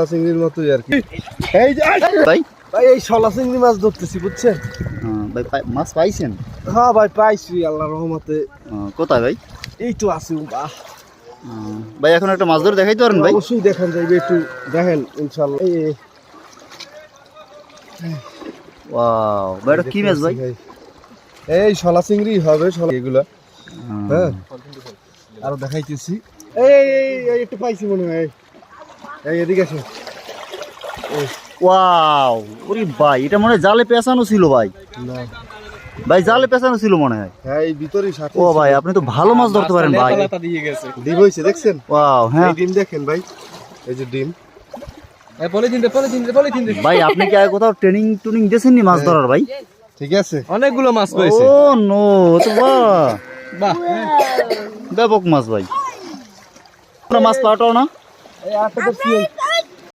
চিংড়ির মতোই আর কি। এই যে ভাই ভাই এই শলা চিংড়ি মাছ ধরতেছি বুঝছেন? ভাই মাছ পাইছেন? হ্যাঁ ভাই পাইছি আল্লাহর রহমতে। কোথায় ভাই? এই তো আছি। ভাই এখন একটা মাছ ধরে দেখাইতে পারেন ভাই? অবশ্যই দেখান যাইবে, একটু দেখেন ইনশাআল্লাহ। ওয়াও ভাই এটা কি মাছ ভাই? এই শলা চিংড়ি হবে, শলা এগুলা। হ্যাঁ আরো দেখাইতেছি। এই একটু পাইছি মনে হয়। এই এদিকে আসো। ওয়াও ওরে ভাই এটা মনে হয় জালে পেঁচানো ছিল ভাই। না ভাই জালে পেঁচানো ছিল মনে হয়। হ্যাঁ এই ভিতরেই সাথে। ও ভাই আপনি তো ভালো মাছ ধরতে পারেন ভাই। ডিম হইছে দেখছেন? ওয়াও হ্যাঁ এই ডিম দেখেন ভাই, এই যে ডিম। ভাই আপনি কি আগে কোথাও ট্রেনিং দিয়েছেন নি মাছ ধরার ভাই? ঠিক আছে, অনেকগুলো মাছ পেয়েছে। ও নো তো বাহ ব্যাপক মাছ ভাই। মাছ পাওয়াটাও না এই আটটা ধরছি।